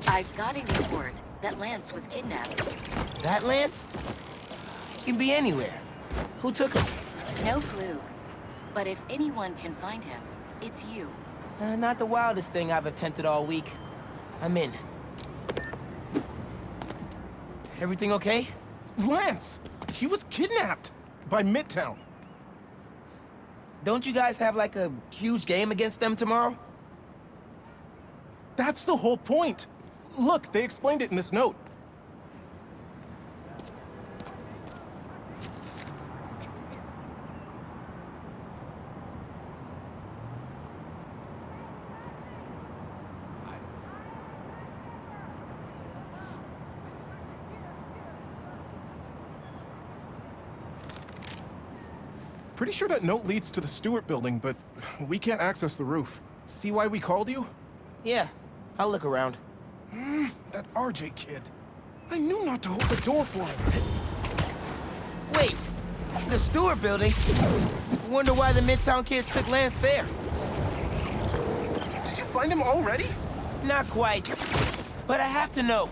I've got a report that Lance was kidnapped. That Lance? He can be anywhere. Who took him? No clue. But if anyone can find him, it's you. Not the wildest thing I've attempted all week. I'm in. Everything okay? Lance! He was kidnapped by Midtown. Don't you guys have like a huge game against them tomorrow? That's the whole point. Look, they explained it in this note. Pretty sure that note leads to the Stewart building, but we can't access the roof. See why we called you? Yeah, I'll look around. That RJ kid. I knew not to hold the door for him. Wait, the Stewart building? Wonder why the Midtown kids took Lance there. Did you find him already? Not quite, but I have to know.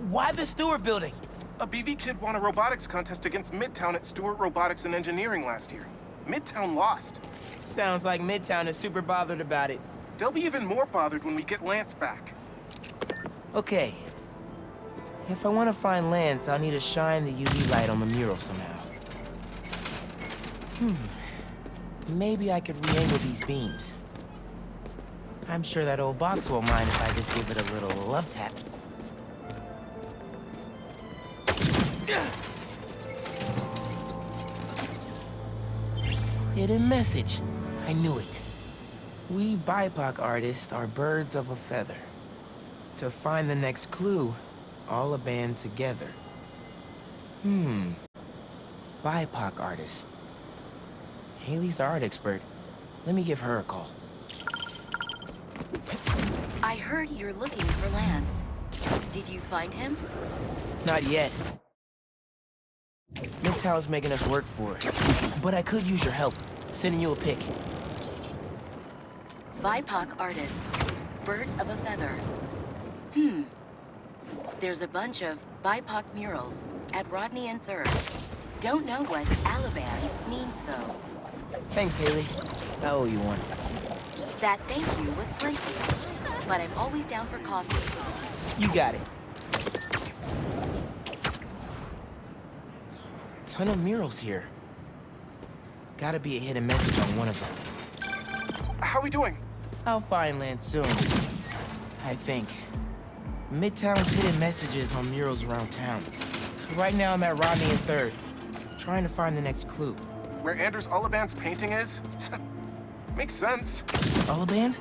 Why the Stewart building? A BV kid won a robotics contest against Midtown at Stewart Robotics and Engineering last year. Midtown lost. Sounds like Midtown is super bothered about it. They'll be even more bothered when we get Lance back. Okay. If I want to find Lance, I'll need to shine the UV light on the mural somehow. Maybe I could re-angle these beams. I'm sure that old box won't mind if I just give it a little love tap. Hidden message. I knew it. We BIPOC artists are birds of a feather. To find the next clue, all a band together. BIPOC artists. Haley's the art expert. Let me give her a call. I heard you're looking for Lance. Did you find him? Not yet. Midtown's making us work for it. But I could use your help. Sending you a pic. BIPOC artists. Birds of a feather. There's a bunch of BIPOC murals at Rodney and 3rd. Don't know what Alaband means, though. Thanks, Haley. I owe you one. That thank you was plenty. But I'm always down for coffee. You got it. Ton of murals here. Gotta be a hidden message on one of them. How we doing? I'll find Lance soon. I think. Midtown's hidden messages on murals around town. Right now I'm at Rodney and 3rd, trying to find the next clue. Where Anders Ullaband's painting is? Makes sense. Ullaband?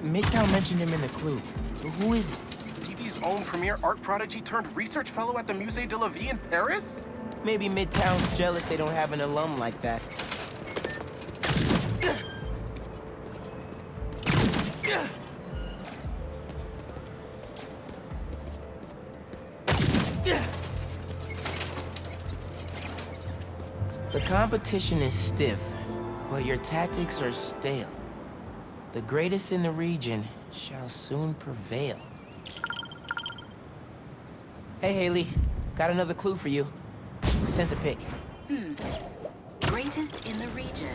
Midtown mentioned him in the clue. But who is it? PV's own premier art prodigy turned research fellow at the Musée de la Vie in Paris? Maybe Midtown's jealous they don't have an alum like that. The competition is stiff, but your tactics are stale. The greatest in the region shall soon prevail. Hey, Haley. Got another clue for you. Sent a pic. Greatest in the region.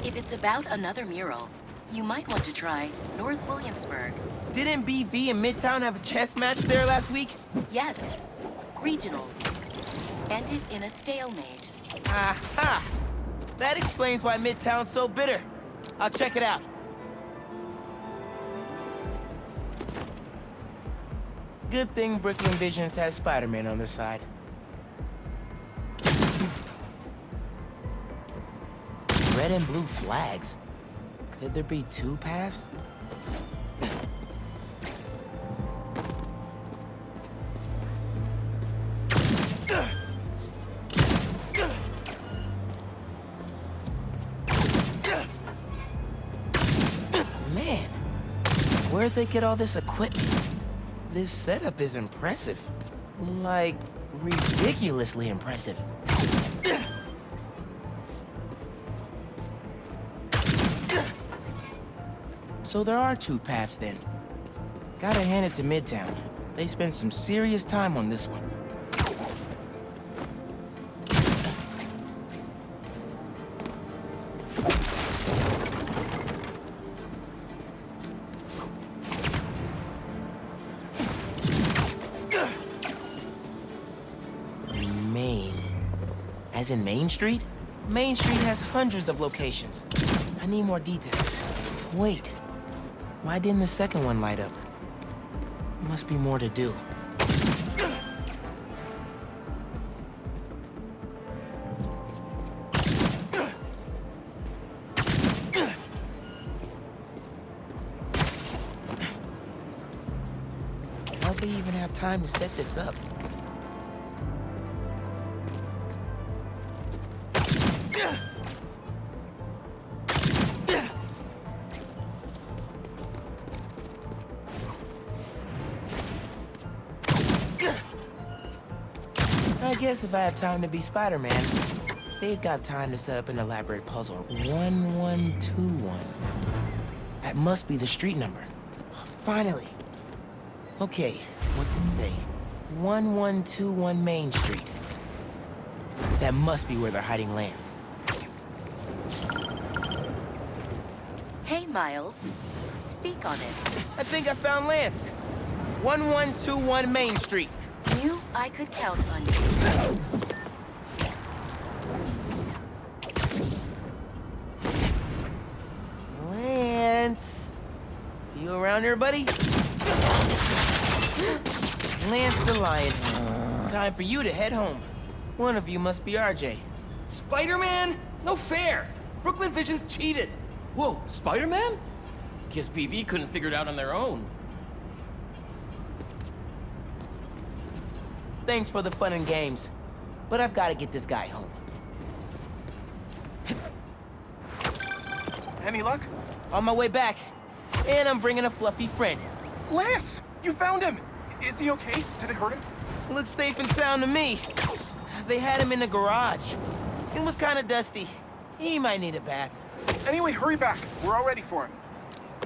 If it's about another mural, you might want to try North Williamsburg. Didn't BV and Midtown have a chess match there last week? Yes, regionals. Ended in a stalemate. Aha! That explains why Midtown's so bitter. I'll check it out. Good thing Brooklyn Visions has Spider-Man on their side. Red and blue flags. Could there be two paths? Man, where'd they get all this equipment? This setup is impressive. Like, ridiculously impressive. So there are two paths then. Gotta hand it to Midtown. They spent some serious time on this one. Main. As in Main Street? Main Street has hundreds of locations. I need more details. Wait. Why didn't the second one light up? Must be more to do. How'd they even have time to set this up? I guess if I have time to be Spider-Man, they've got time to set up an elaborate puzzle. 1121. That must be the street number. Finally. Okay, what's it say? 1121 Main Street. That must be where they're hiding Lance. Hey, Miles. Speak on it. I think I found Lance. 1121 Main Street. Knew I could count on you. Lance. You around here, buddy? Lance the Lion. Time for you to head home. One of you must be RJ. Spider-Man? No fair! Brooklyn Vision's cheated! Whoa, Spider-Man? Guess BB couldn't figure it out on their own. Thanks for the fun and games, but I've got to get this guy home. Any luck? On my way back, and I'm bringing a fluffy friend. Lance! You found him! Is he okay? Did it hurt him? Looks safe and sound to me. They had him in the garage. It was kind of dusty. He might need a bath. Anyway, hurry back. We're all ready for him.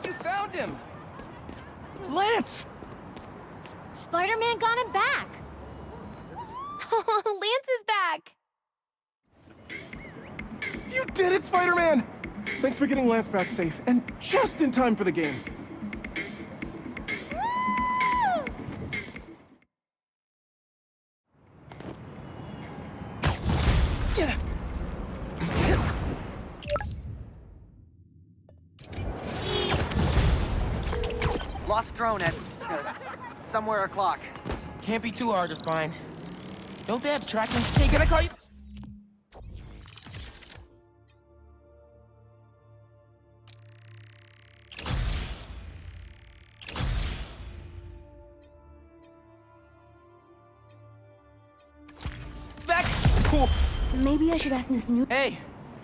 You found him! Lance! Spider-Man got him back! Lance is back! You did it, Spider-Man! Thanks for getting Lance back safe, and just in time for the game. Woo! Lost drone at somewhere o'clock. Can't be too hard to find. Don't they have tracking? Hey, can I call you? Back! Cool. Maybe I should ask Miss New. Hey,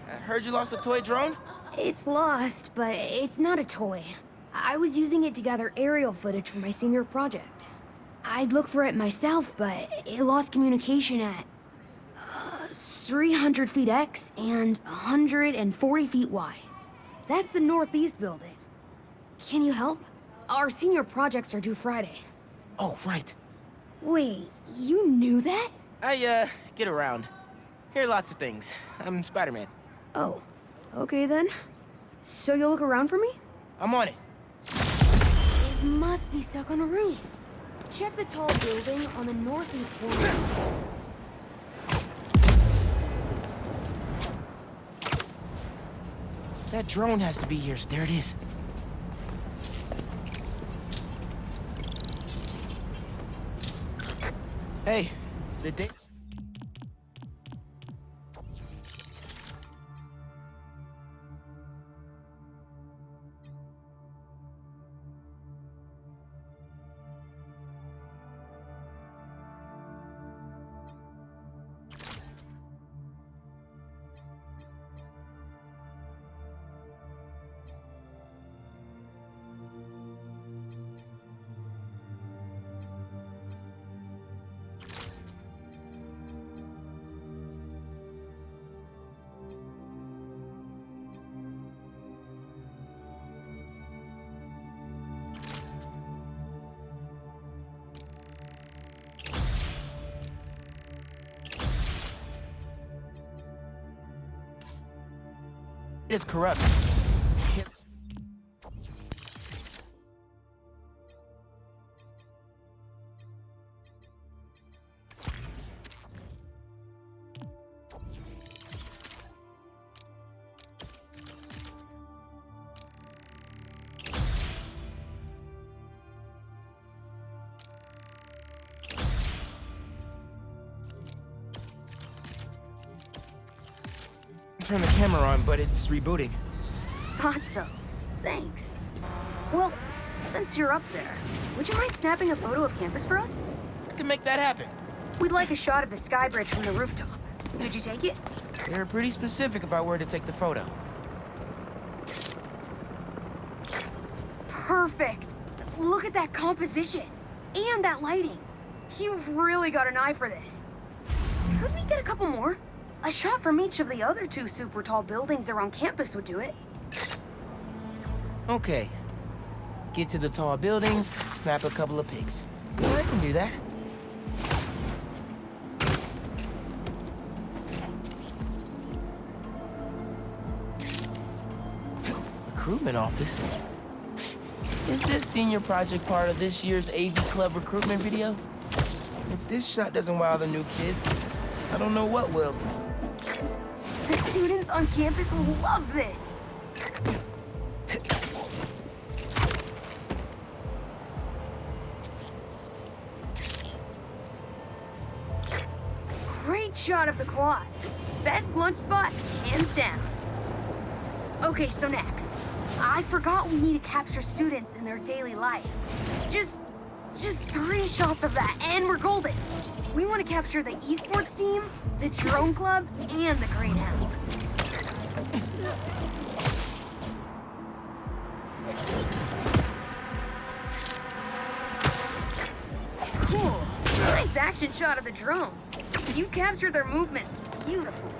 I heard you lost a toy drone? It's lost, but it's not a toy. I was using it to gather aerial footage for my senior project. I'd look for it myself, but it lost communication at 300 feet X and 140 feet Y. That's the Northeast building. Can you help? Our senior projects are due Friday. Oh, right. Wait, you knew that? I, get around. Hear lots of things. I'm Spider-Man. Oh, okay then. So you'll look around for me? I'm on it. It must be stuck on a roof. Check the tall building on the northeast corner. That drone has to be here. There it is. Hey, the day... data's corrupt. Turn the camera on, but it's rebooting. Thought so. Thanks. Well, since you're up there, would you mind snapping a photo of campus for us? I can make that happen. We'd like a shot of the sky bridge from the rooftop. Could you take it? They're pretty specific about where to take the photo. Perfect. Look at that composition. And that lighting. You've really got an eye for this. Could we get a couple more? A shot from each of the other 2 super tall buildings around campus would do it. Okay. Get to the tall buildings, snap a couple of pics. I can do that. Recruitment office? Is this senior project part of this year's AV Club recruitment video? If this shot doesn't wow the new kids, I don't know what will. The students on campus will love this. Great shot of the quad. Best lunch spot, hands down. Okay, so next. I forgot we need to capture students in their daily life. Just 3 shots of that, and we're golden. We want to capture the esports team, the drone club, and the greenhouse. Cool. Nice action shot of the drones. You captured their movements beautifully.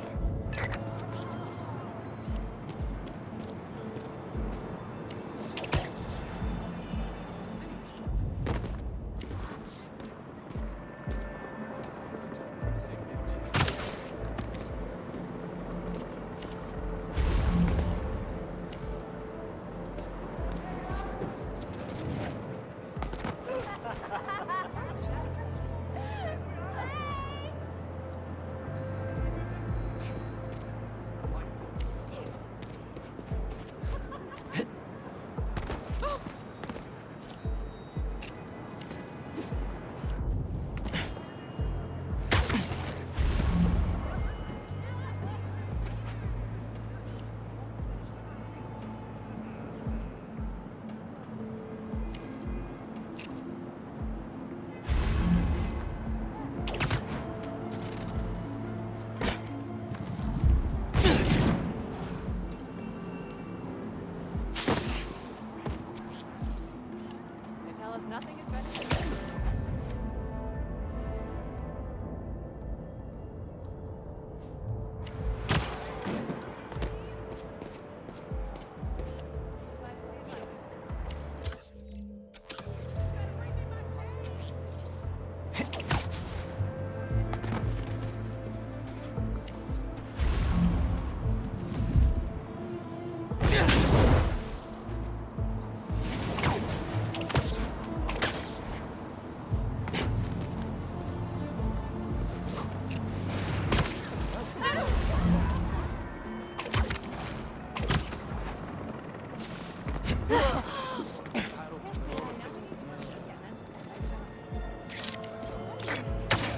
Nothing is better than this.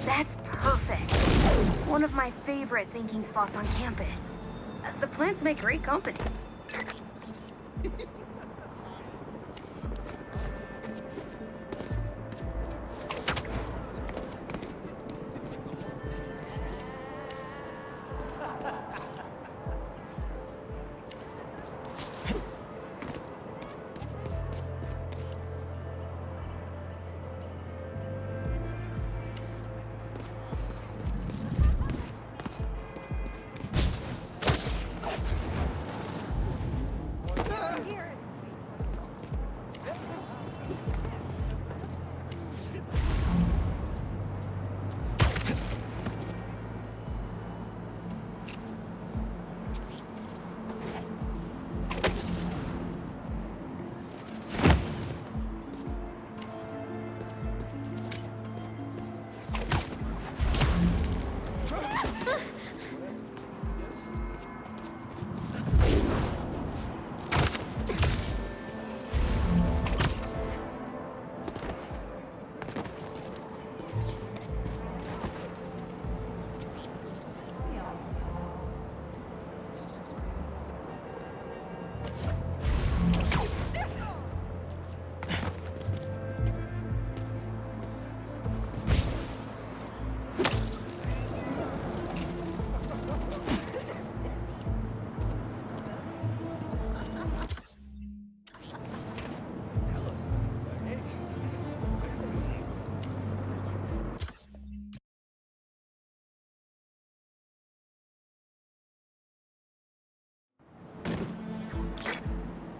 That's perfect. One of my favorite thinking spots on campus. The plants make great company.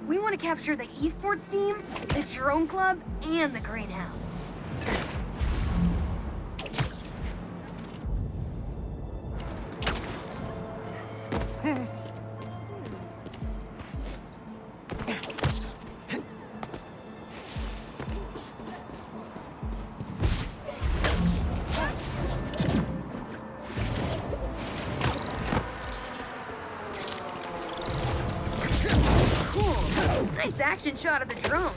We want to capture the esports team, the drone club, and the greenhouse. Cool. Nice action shot of the drone.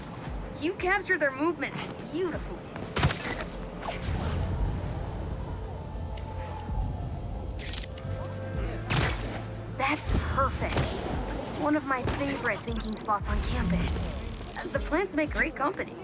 You captured their movement beautifully. That's perfect. One of my favorite thinking spots on campus. The plants make great company.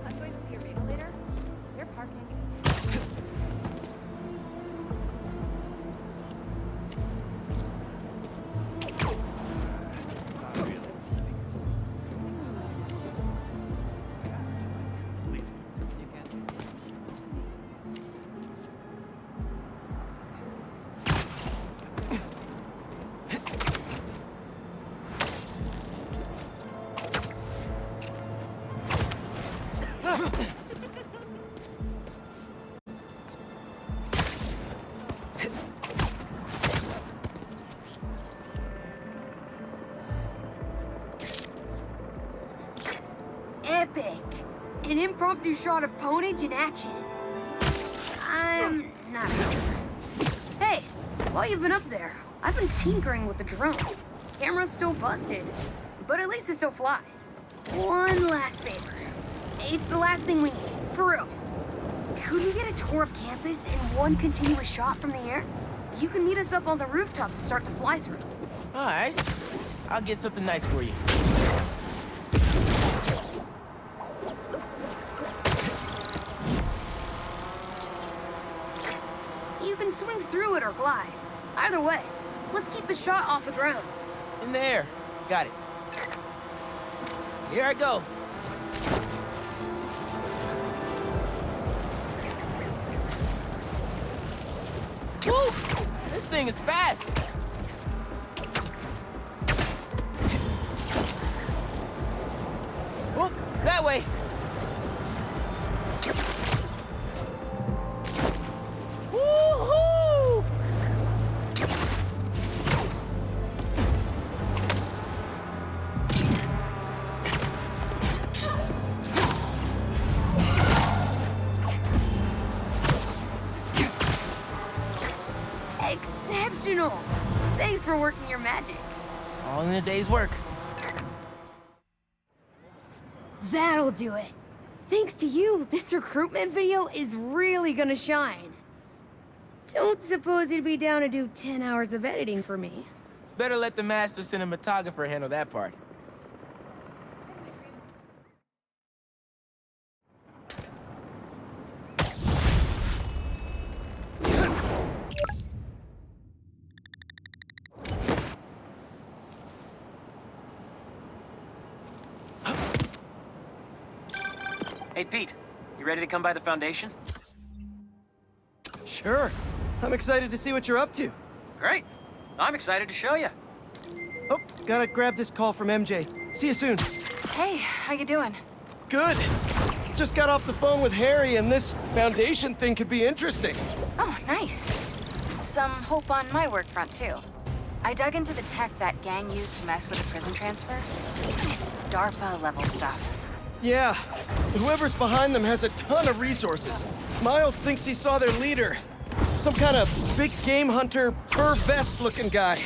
I'm going to the arena later. They're parking. Epic! An impromptu shot of Ponage in action. I'm not sure. Hey, while you've been up there, I've been tinkering with the drone. Camera's still busted, but at least it still flies. One last favor. It's the last thing we need, for real. Could we get a tour of campus in one continuous shot from the air? You can meet us up on the rooftop to start the fly-through. All right. I'll get something nice for you. You can swing through it or glide. Either way, let's keep the shot off the ground. In the air. Got it. Here I go. Woo! This thing is fast. Whoop, that way. Woo-hoo! Exceptional! Thanks for working your magic. All in a day's work. That'll do it. Thanks to you, this recruitment video is really gonna shine. Don't suppose you'd be down to do 10 hours of editing for me. Better let the master cinematographer handle that part. Hey, Pete. You ready to come by the Foundation? Sure. I'm excited to see what you're up to. Great. I'm excited to show you. Oh, gotta grab this call from MJ. See you soon. Hey, how you doing? Good. Just got off the phone with Harry, and this Foundation thing could be interesting. Oh, nice. Some hope on my work front, too. I dug into the tech that gang used to mess with the prison transfer. It's DARPA-level stuff. Yeah. Whoever's behind them has a ton of resources. Miles thinks he saw their leader. Some kind of big game hunter, fur vest looking guy.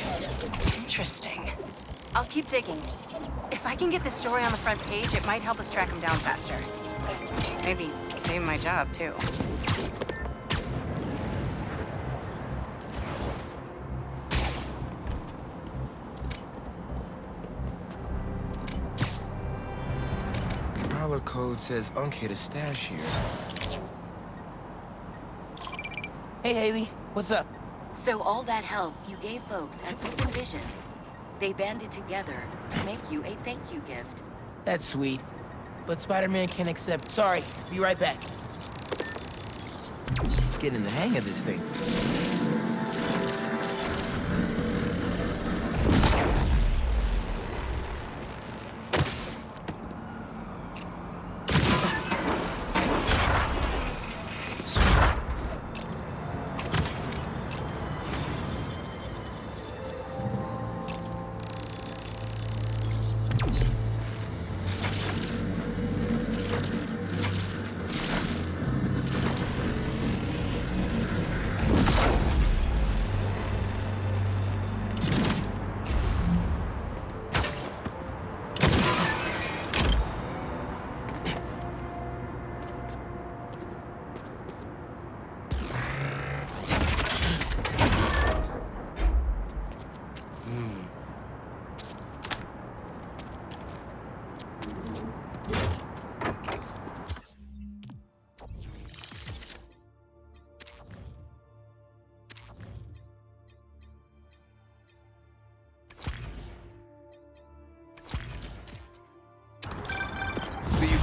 Interesting. I'll keep digging. If I can get this story on the front page, it might help us track him down faster. Maybe save my job, too. Prowler code says Unk hit a stash here. Hey, Haley. What's up? So all that help you gave folks at Brooklyn Visions, they banded together to make you a thank you gift. That's sweet. But Spider-Man can't accept. Sorry. Be right back. Getting in the hang of this thing.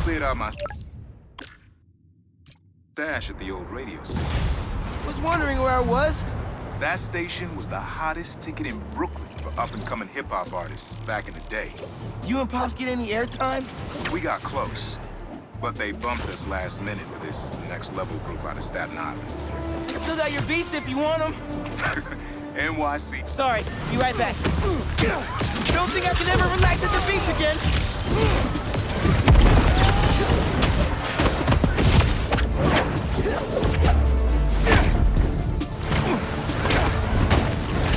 Cleared out my stash at the old radio station. Was wondering where I was. That station was the hottest ticket in Brooklyn for up-and-coming hip-hop artists back in the day. You and Pops get any airtime? We got close, but they bumped us last minute with this next-level group out of Staten Island. Still got your beats if you want them. NYC. Sorry. Be right back. Don't think I can ever relax at the beach again.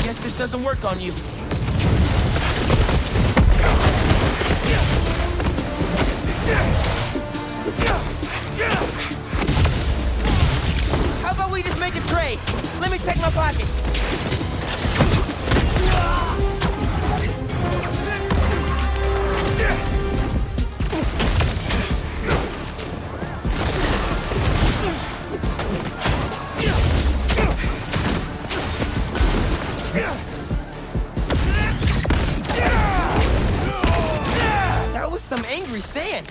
Guess this doesn't work on you. How about we just make a trade? Let me check my pocket. That was some angry sand.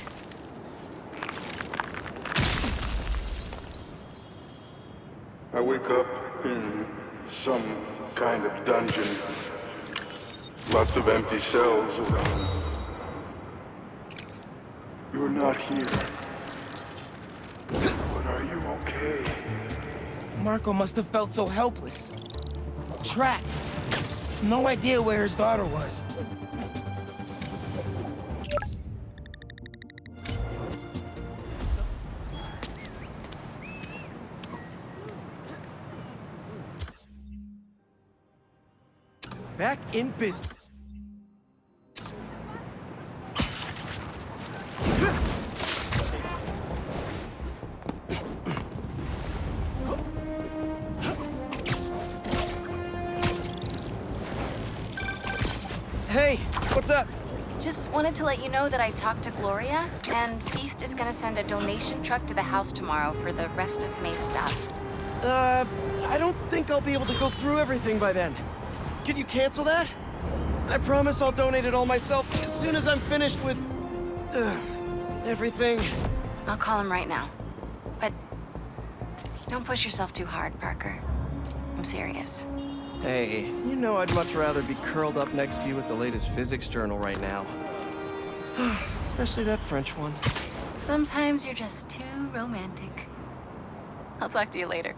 I wake up in some kind of dungeon. Lots of empty cells around. You're not here. But are you okay? Marco must have felt so helpless. Trapped. No idea where his daughter was. Back in business. Hey, what's up? Just wanted to let you know that I talked to Gloria, and Feast is gonna send a donation truck to the house tomorrow for the rest of May's stuff. I don't think I'll be able to go through everything by then. Can you cancel that? I promise I'll donate it all myself as soon as I'm finished with... everything. I'll call him right now. But don't push yourself too hard, Parker. I'm serious. Hey, you know I'd much rather be curled up next to you with the latest physics journal right now. Especially that French one. Sometimes you're just too romantic. I'll talk to you later.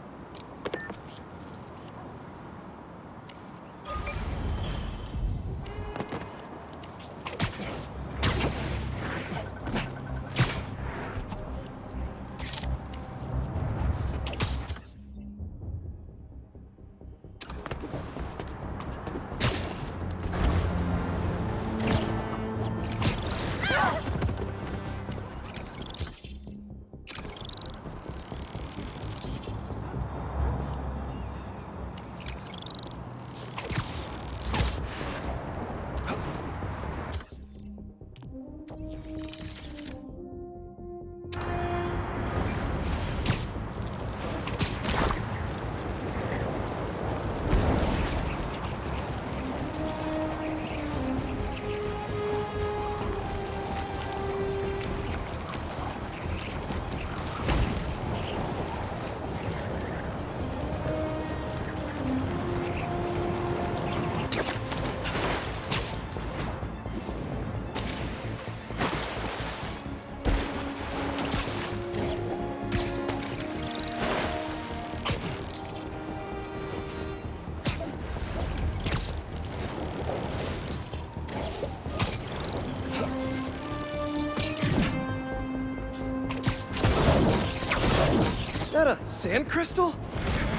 that a sand crystal?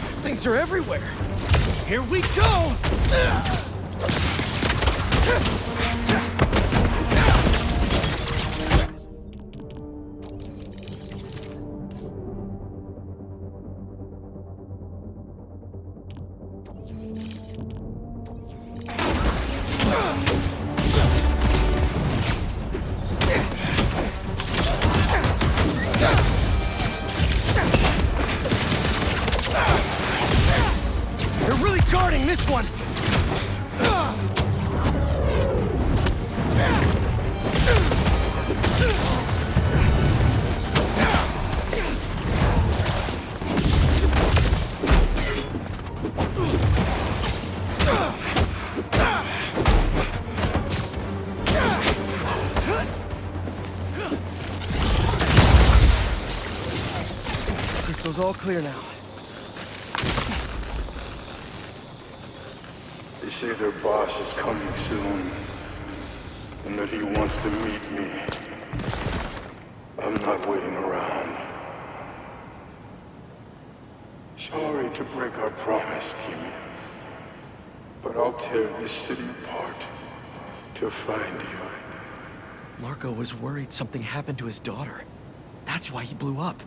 These things are everywhere. Here we go! They're really guarding this one! Crystal's all clear now. They say their boss is coming soon, and that he wants to meet me. I'm not waiting around. Sorry to break our promise, Kimi, but I'll tear this city apart to find you. Marco was worried something happened to his daughter. That's why he blew up.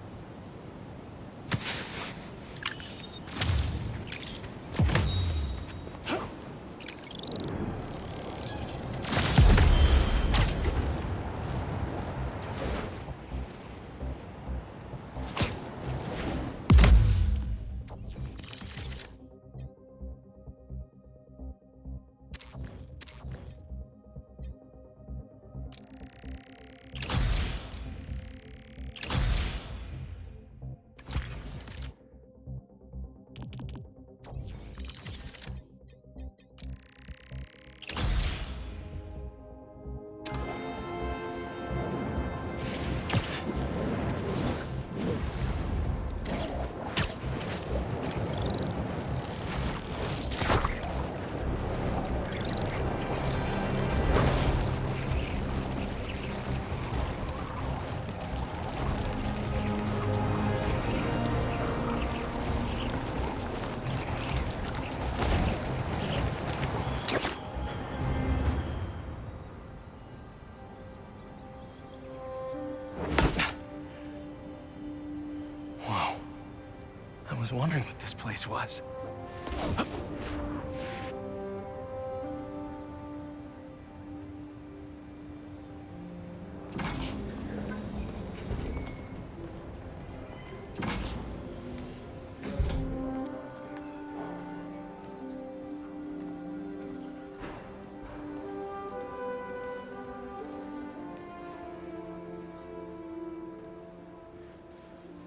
I was wondering what this place was.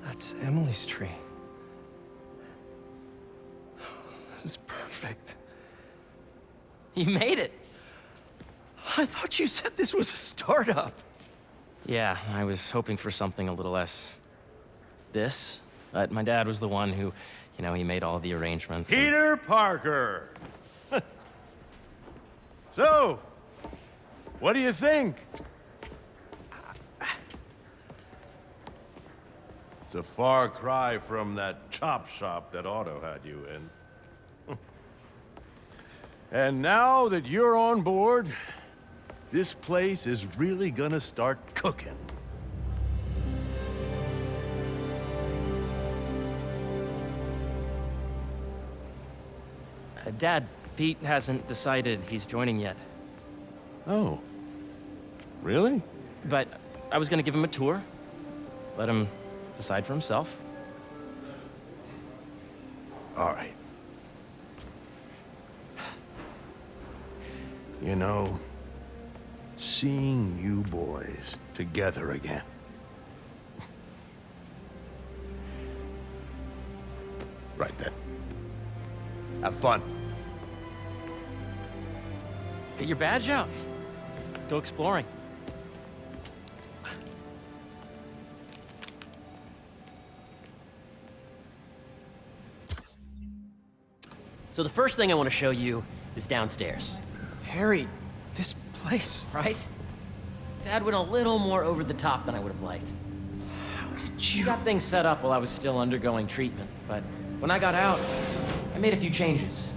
That's Emily's tree. This is perfect. You made it! I thought you said this was a startup. Yeah, I was hoping for something a little less... this. But my dad was the one who, you know, he made all the arrangements. Peter Parker! So, what do you think? It's a far cry from that chop shop that Otto had you in. And now that you're on board, this place is really gonna start cooking. Dad, Pete hasn't decided he's joining yet. Oh. Really? But I was gonna give him a tour. Let him decide for himself. All right. You know, seeing you boys together again. Right then. Have fun. Get your badge out. Let's go exploring. So the first thing I want to show you is downstairs. Harry, this place... Right? Dad went a little more over the top than I would have liked. did you... Got things set up while I was still undergoing treatment, but when I got out, I made a few changes.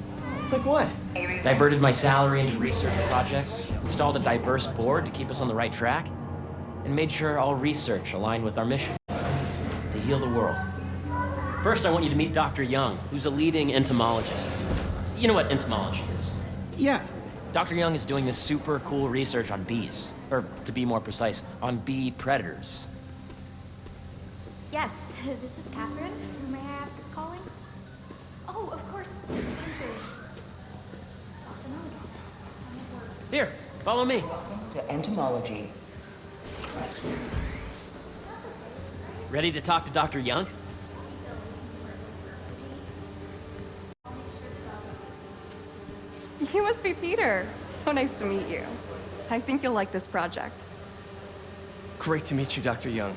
Like what? Diverted my salary into research projects, installed a diverse board to keep us on the right track, and made sure all research aligned with our mission, to heal the world. First, I want you to meet Dr. Young, who's a leading entomologist. You know what entomology is? Yeah. Dr. Young is doing this super cool research on bees, or to be more precise, on bee predators. Yes, this is Catherine. Who may I ask is calling? Oh, of course. Here, follow me. To entomology. Ready to talk to Dr. Young? You must be Peter. So nice to meet you. I think you'll like this project. Great to meet you, Dr. Young.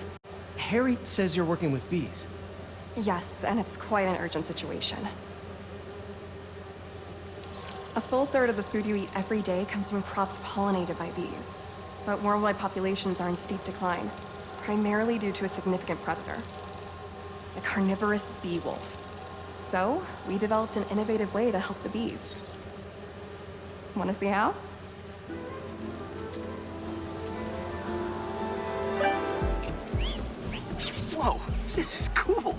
Harry says you're working with bees. Yes, and it's quite an urgent situation. A full third of the food you eat every day comes from crops pollinated by bees. But worldwide populations are in steep decline, primarily due to a significant predator, the carnivorous bee wolf. So, we developed an innovative way to help the bees. Want to see how? Whoa, this is cool.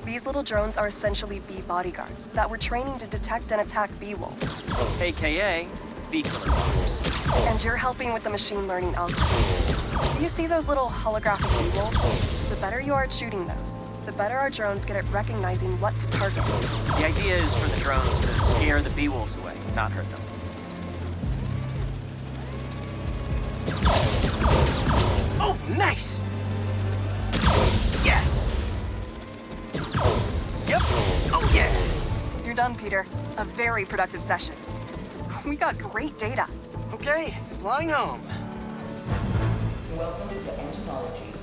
These little drones are essentially bee bodyguards that we're training to detect and attack bee wolves. AKA bee killer monsters. And you're helping with the machine learning algorithm. Do you see those little holographic bee wolves? The better you are at shooting those, the better our drones get at recognizing what to target. The idea is for the drones to scare the bee wolves away, not hurt them. Oh, nice! Yes! Yep! Oh, yeah! You're done, Peter. A very productive session. We got great data. Okay, flying home. Welcome to entomology.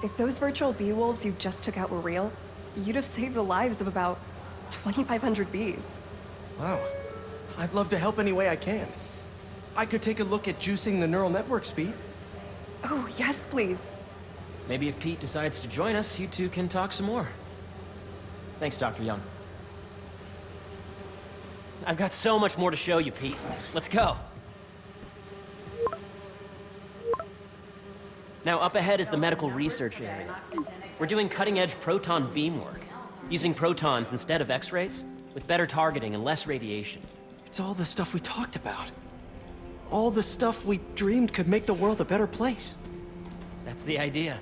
If those virtual bee wolves you just took out were real, you'd have saved the lives of about 2,500 bees. Wow. I'd love to help any way I can. I could take a look at juicing the neural network speed. Oh, yes, please. Maybe if Pete decides to join us, you two can talk some more. Thanks, Dr. Young. I've got so much more to show you, Pete. Let's go. Now, up ahead is the medical research area. We're doing cutting-edge proton beam work, using protons instead of X-rays, with better targeting and less radiation. It's all the stuff we talked about. All the stuff we dreamed could make the world a better place. That's the idea.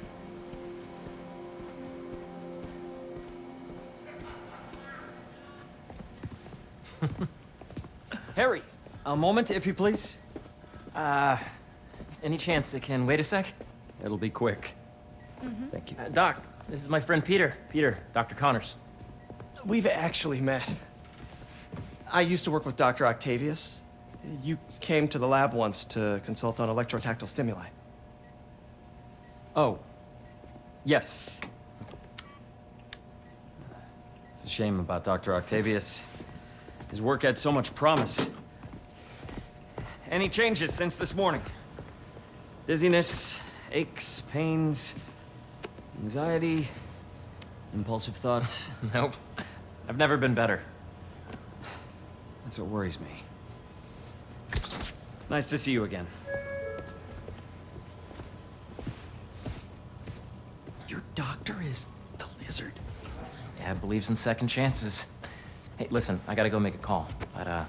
Harry! A moment, if you please. Any chance it can wait a sec? It'll be quick. Thank you. Doc, this is my friend Peter. Peter, Dr. Connors. We've actually met. I used to work with Dr. Octavius. You came to the lab once to consult on electrotactile stimuli. Oh. Yes. It's a shame about Dr. Octavius. His work had so much promise. Any changes since this morning? Dizziness, aches, pains, anxiety, impulsive thoughts? Nope. I've never been better. That's what worries me. Nice to see you again. Your doctor is the lizard. Dad believes in second chances. Hey, listen, I gotta go make a call, but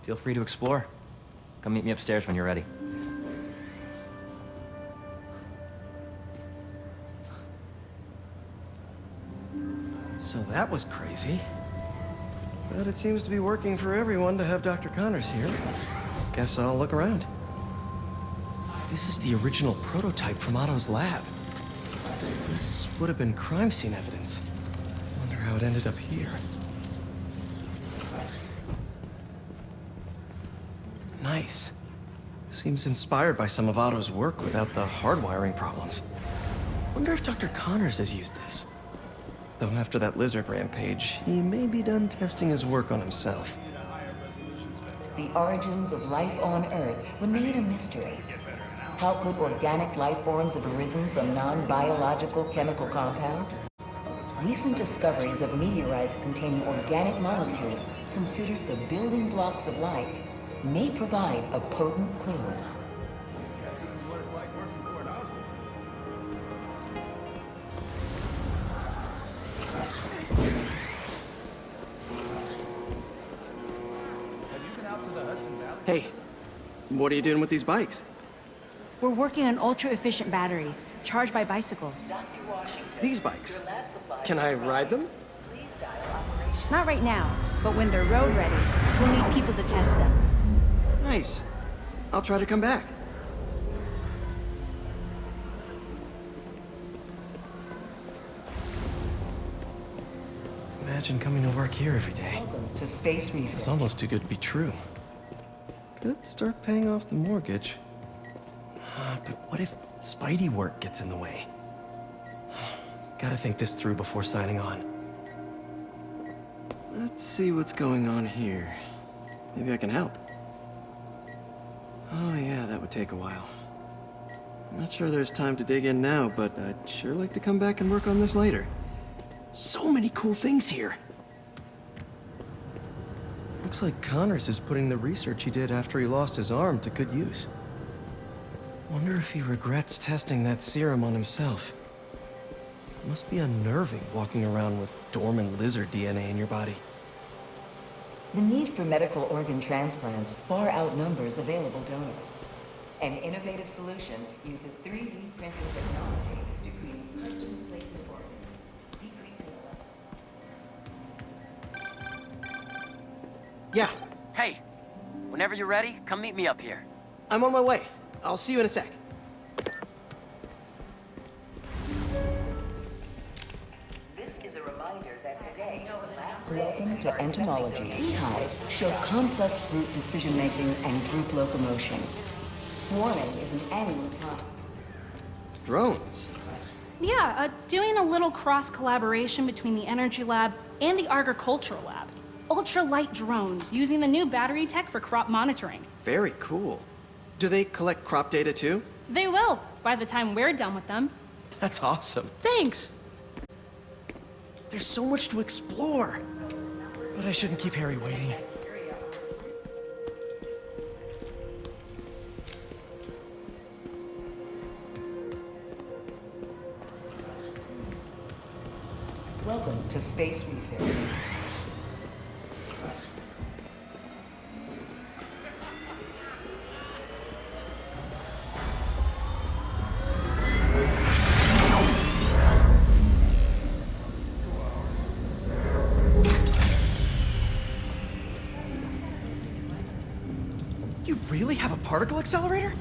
feel free to explore. Come meet me upstairs when you're ready. So that was crazy. But it seems to be working for everyone to have Dr. Connors here. Guess I'll look around. This is the original prototype from Otto's lab. This would have been crime scene evidence. Wonder how it ended up here. Nice. Seems inspired by some of Otto's work without the hardwiring problems. Wonder if Dr. Connors has used this. Though after that lizard rampage, he may be done testing his work on himself. The origins of life on Earth remain a mystery. How could organic life forms have arisen from non-biological chemical compounds? Recent discoveries of meteorites containing organic molecules considered the building blocks of life may provide a potent clue. Hey, what are you doing with these bikes? We're working on ultra-efficient batteries, charged by bicycles. These bikes? Can I ride them? Not right now, but when they're road ready, we'll need people to test them. Nice. I'll try to come back. Imagine coming to work here every day. Welcome to Space Research. This is almost too good to be true. Could start paying off the mortgage. But what if Spidey work gets in the way? Gotta think this through before signing on. Let's see what's going on here. Maybe I can help. Oh yeah, that would take a while. I'm not sure there's time to dig in now, but I'd sure like to come back and work on this later. So many cool things here. Looks like Connors is putting the research he did after he lost his arm to good use. Wonder if he regrets testing that serum on himself. It must be unnerving walking around with dormant lizard DNA in your body. The need for medical organ transplants far outnumbers available donors. An innovative solution uses 3D printing technology to create custom replacement organs, decreasing the Yeah. Hey, whenever you're ready, come meet me up here. I'm on my way. I'll see you in a sec. This is a reminder that today, welcome to entomology. Beehives show complex group decision-making and group locomotion. Swarming is an annual process. Drones? Yeah, doing a little cross-collaboration between the Energy Lab and the Agricultural Lab. Ultra-light drones using the new battery tech for crop monitoring. Very cool. Do they collect crop data too? They will, by the time we're done with them. That's awesome. Thanks. There's so much to explore. But I shouldn't keep Harry waiting. Welcome to Space Research. You really have a particle accelerator?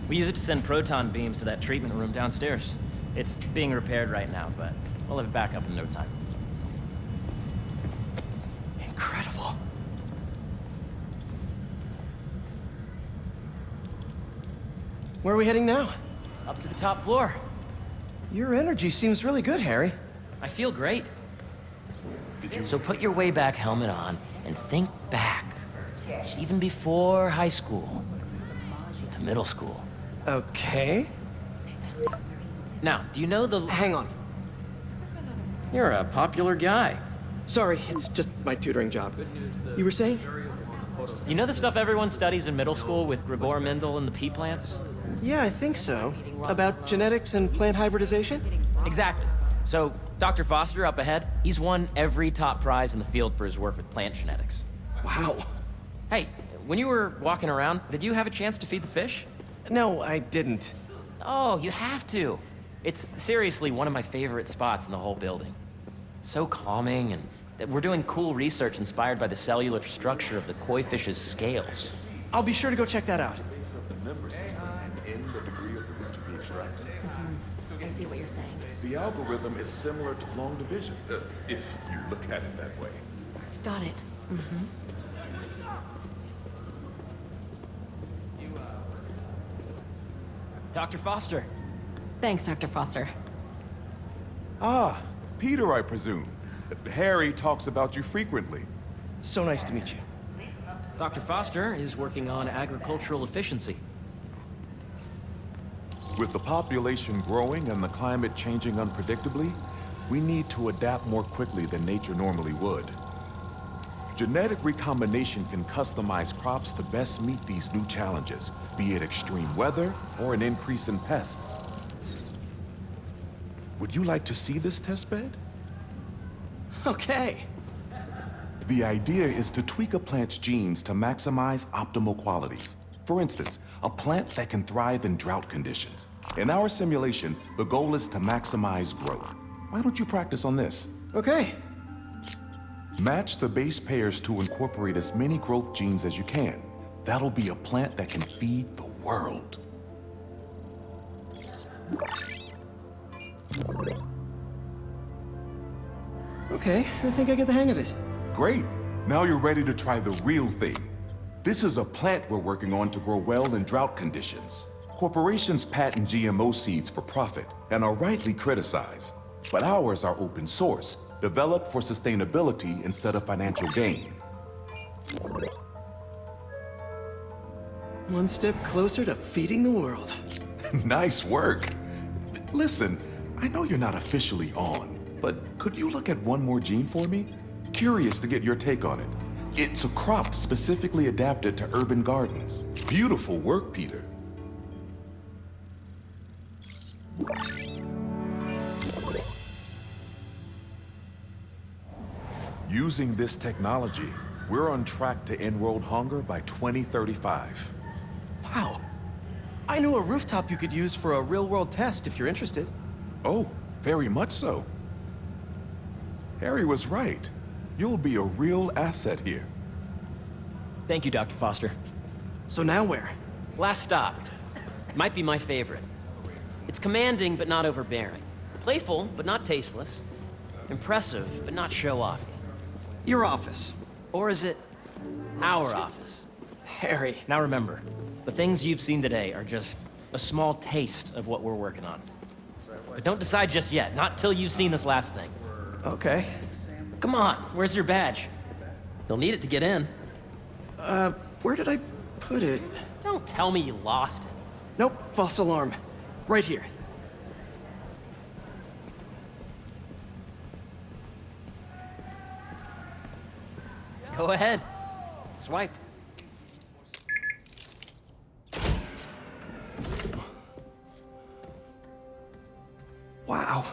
We use it to send proton beams to that treatment room downstairs. It's being repaired right now, but we'll have it back up in no time. Incredible. Where are we heading now? Up to the top floor. Your energy seems really good, Harry. I feel great. So put your way back helmet on and think back. Even before high school. To middle school. Okay. Now, do you know the... Hang on. You're a popular guy. Sorry, it's just my tutoring job. You were saying? You know the stuff everyone studies in middle school with Gregor Mendel and the pea plants? Yeah, I think so. About genetics and plant hybridization? Exactly. So, Dr. Foster up ahead, he's won every top prize in the field for his work with plant genetics. Wow. Hey, when you were walking around, did you have a chance to feed the fish? No, I didn't. Oh, you have to. It's seriously one of my favorite spots in the whole building. So calming, and we're doing cool research inspired by the cellular structure of the koi fish's scales. I'll be sure to go check that out. I see what you're saying. The algorithm is similar to long division, if you look at it that way. Got it. Mm-hmm. Dr. Foster. Thanks, Dr. Foster. Ah, Peter, I presume. Harry talks about you frequently. So nice to meet you. Dr. Foster is working on agricultural efficiency. With the population growing and the climate changing unpredictably, we need to adapt more quickly than nature normally would. Genetic recombination can customize crops to best meet these new challenges, be it extreme weather or an increase in pests. Would you like to see this testbed? Okay. The idea is to tweak a plant's genes to maximize optimal qualities. For instance, a plant that can thrive in drought conditions. In our simulation, the goal is to maximize growth. Why don't you practice on this? Okay. Match the base pairs to incorporate as many growth genes as you can. That'll be a plant that can feed the world. Okay, I think I get the hang of it. Great. Now you're ready to try the real thing. This is a plant we're working on to grow well in drought conditions. Corporations patent GMO seeds for profit and are rightly criticized. But ours are open source, developed for sustainability instead of financial gain. One step closer to feeding the world. Nice work. Listen, I know you're not officially on, but could you look at one more gene for me? Curious to get your take on it. It's a crop specifically adapted to urban gardens. Beautiful work, Peter. Using this technology, we're on track to end world hunger by 2035. Wow. I know a rooftop you could use for a real-world test if you're interested. Oh, very much so. Harry was right. You'll be a real asset here. Thank you, Dr. Foster. So now where? Last stop. Might be my favorite. It's commanding, but not overbearing. Playful, but not tasteless. Impressive, but not show-offy. Your office. Or is it our office? Harry. Now remember, the things you've seen today are just a small taste of what we're working on. But don't decide just yet, not till you've seen this last thing. Okay. Come on, where's your badge? You'll need it to get in. Where did I put it? Don't tell me you lost it. Nope, false alarm. Right here. Go ahead. Swipe. Wow.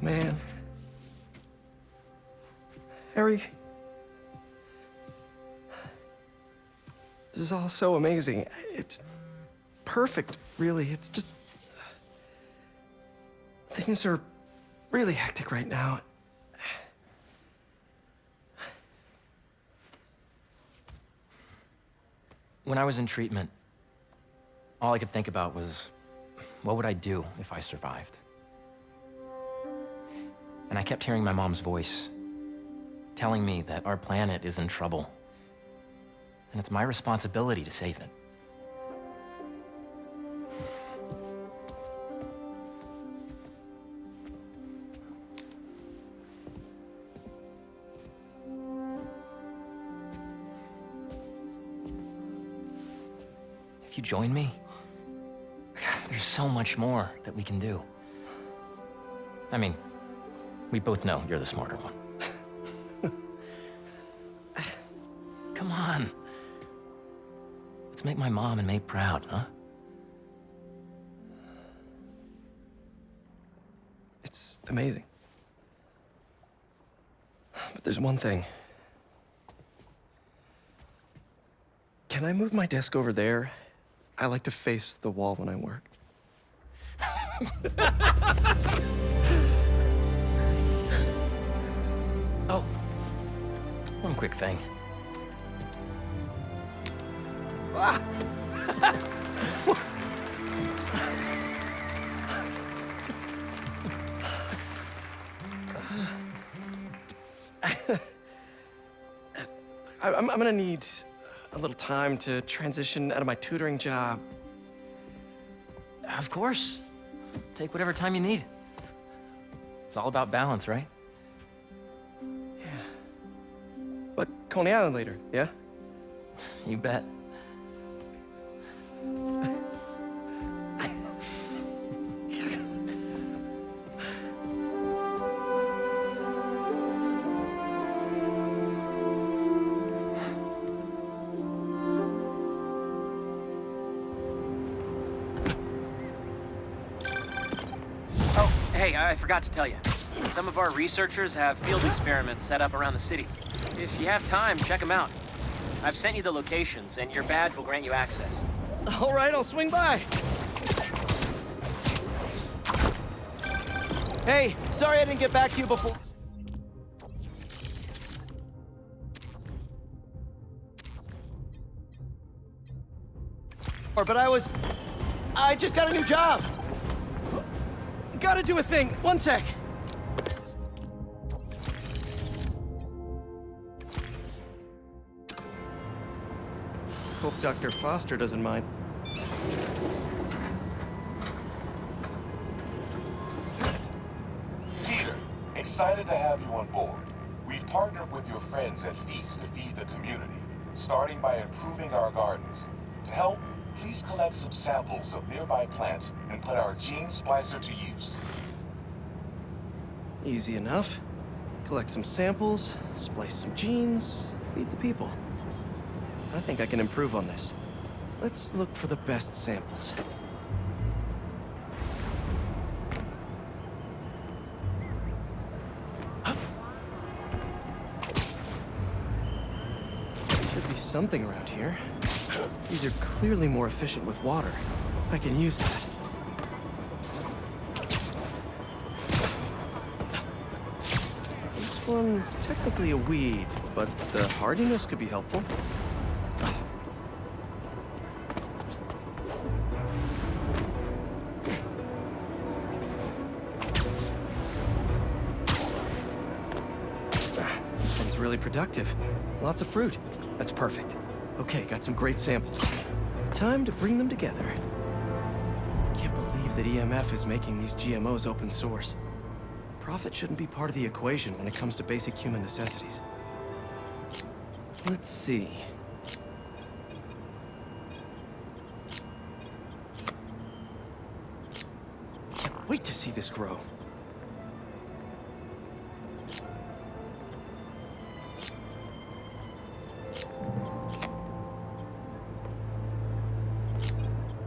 Man. Harry. This is all so amazing. It's perfect, really. It's just... Things are really hectic right now. When I was in treatment, all I could think about was, what would I do if I survived? And I kept hearing my mom's voice, telling me that our planet is in trouble, and it's my responsibility to save it. If you join me, there's so much more that we can do. I mean, we both know you're the smarter one. Come on. Let's make my mom and May proud, huh? It's amazing. But there's one thing. Can I move my desk over there? I like to face the wall when I work. Oh, one quick thing. Ah! I'm gonna need a little time to transition out of my tutoring job. Of course. Take whatever time you need. It's all about balance, right? But Coney Island later, yeah? You bet. Hey, I forgot to tell you. Some of our researchers have field experiments set up around the city. If you have time, check them out. I've sent you the locations, and your badge will grant you access. All right, I'll swing by. Hey, sorry I didn't get back to you before. But I just got a new job. Gotta do a thing. One sec. Hope Dr. Foster doesn't mind. Peter, excited to have you on board. We've partnered with your friends at Feast to feed the community, starting by improving our gardens. To help, please collect some samples of nearby plants and put our gene splicer to use. Easy enough. Collect some samples, splice some genes, feed the people. I think I can improve on this. Let's look for the best samples. Should be something around here. These are clearly more efficient with water. I can use that. This one's technically a weed, but the hardiness could be helpful. This one's really productive. Lots of fruit. That's perfect. Okay, got some great samples. Time to bring them together. Can't believe that EMF is making these GMOs open source. Profit shouldn't be part of the equation when it comes to basic human necessities. Let's see. Can't wait to see this grow.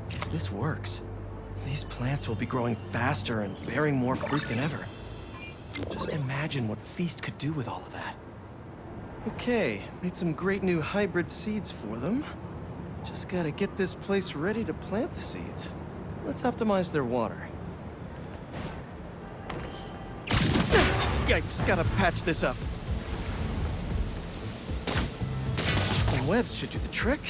If this works, these plants will be growing faster and bearing more fruit than ever. Just imagine what Feast could do with all of that. Okay, made some great new hybrid seeds for them. Just gotta get this place ready to plant the seeds. Let's optimize their water. Yikes, gotta patch this up. The webs should do the trick.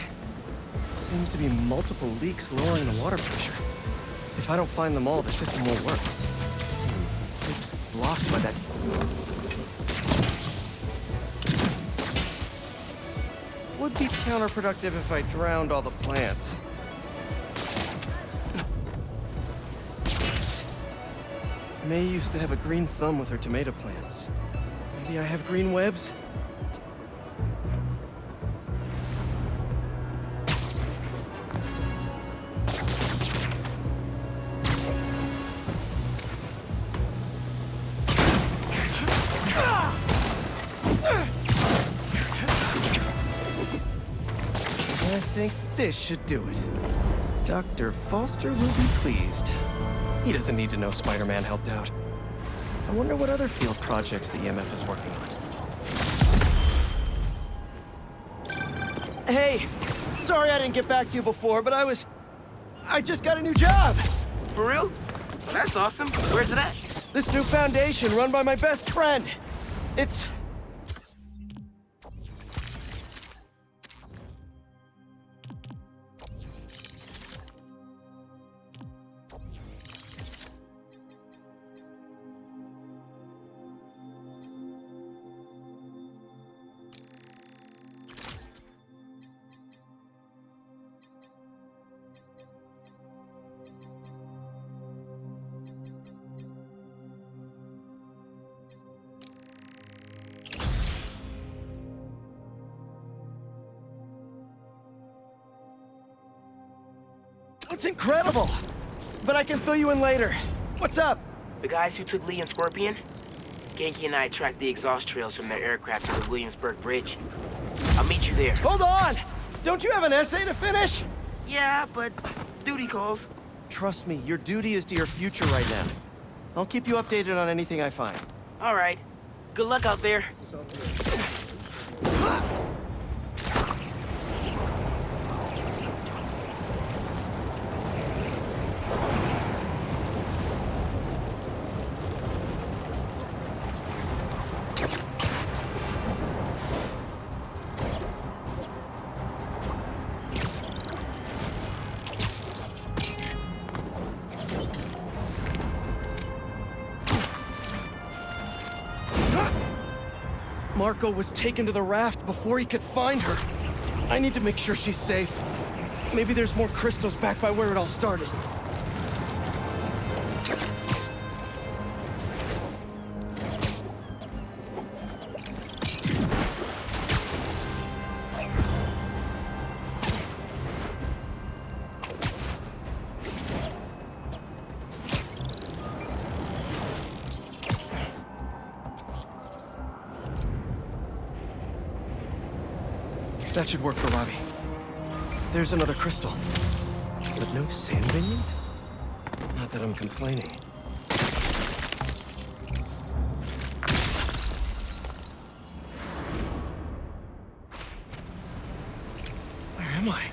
Seems to be multiple leaks lowering the water pressure. If I don't find them all, the system won't work. It's blocked by that. Would be counterproductive if I drowned all the plants. May used to have a green thumb with her tomato plants. Maybe I have green webs? I think this should do it. Dr. Foster will be pleased. He doesn't need to know Spider-Man helped out. I wonder what other field projects the EMF is working on. Hey! Sorry I didn't get back to you before, but I just got a new job! For real? That's awesome. Where's it at? This new foundation run by my best friend. It's... That's incredible! But I can fill you in later. What's up? The guys who took Lee and Scorpion? Genki and I tracked the exhaust trails from their aircraft to the Williamsburg Bridge. I'll meet you there. Hold on! Don't you have an essay to finish? Yeah, but duty calls. Trust me, your duty is to your future right now. I'll keep you updated on anything I find. All right. Good luck out there. Marco was taken to the raft before he could find her. I need to make sure she's safe. Maybe there's more crystals back by where it all started. That should work for Robbie. There's another crystal. But no sand minions? Not that I'm complaining. Where am I?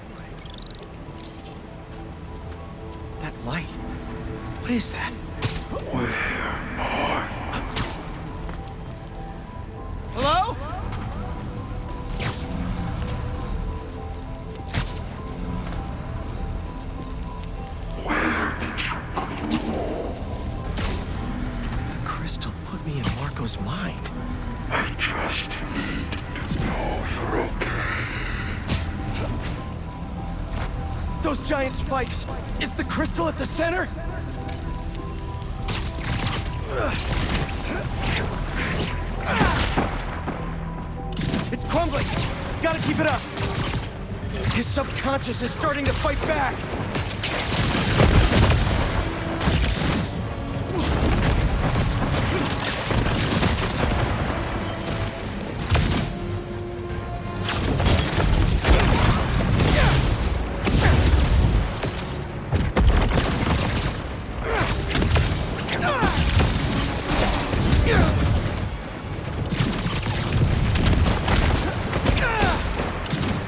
That light. What is that? Hello? Mind. I just need to know you're okay. Those giant spikes! Is the crystal at the center? It's crumbling! Gotta keep it up! His subconscious is starting to fight back!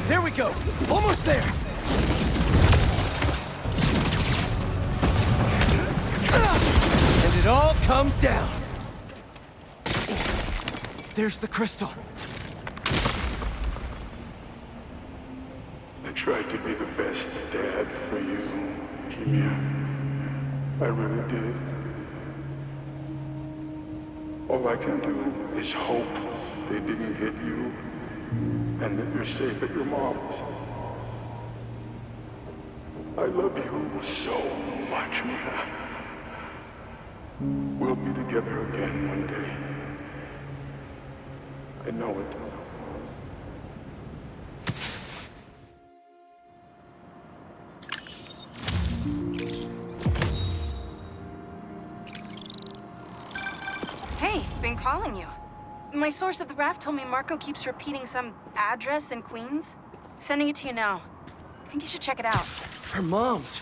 There we go! Almost there! And it all comes down! There's the crystal. I tried to be the best dad for you, Keemia. I really did. All I can do is hope they didn't get you, and that you're safe at your mom's. I love you so much, Mia. We'll be together again one day. I know it. Hey, been calling you. My source at the raft told me Marco keeps repeating some address in Queens. Sending it to you now. I think you should check it out. Her mom's.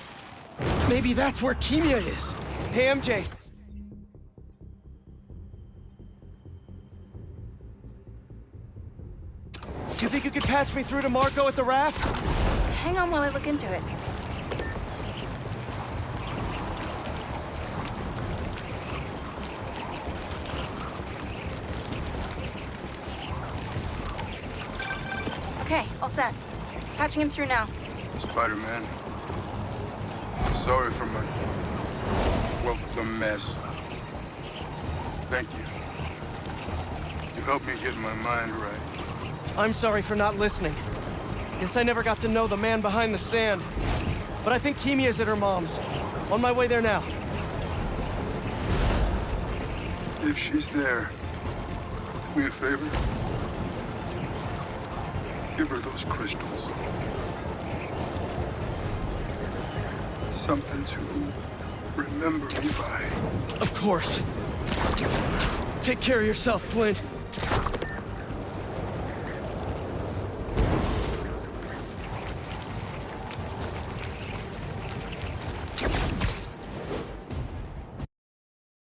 Maybe that's where Keemia is. Hey, MJ. You think you could patch me through to Marco at the raft? Hang on while I look into it. Okay, all set. Patching him through now. Spider-Man. Sorry for my... well, the mess. Thank you. You helped me get my mind right. I'm sorry for not listening. Guess I never got to know the man behind the sand. But I think Keemia's at her mom's. On my way there now. If she's there, do me a favor. Give her those crystals. Something to remember me by. Of course. Take care of yourself, Clint.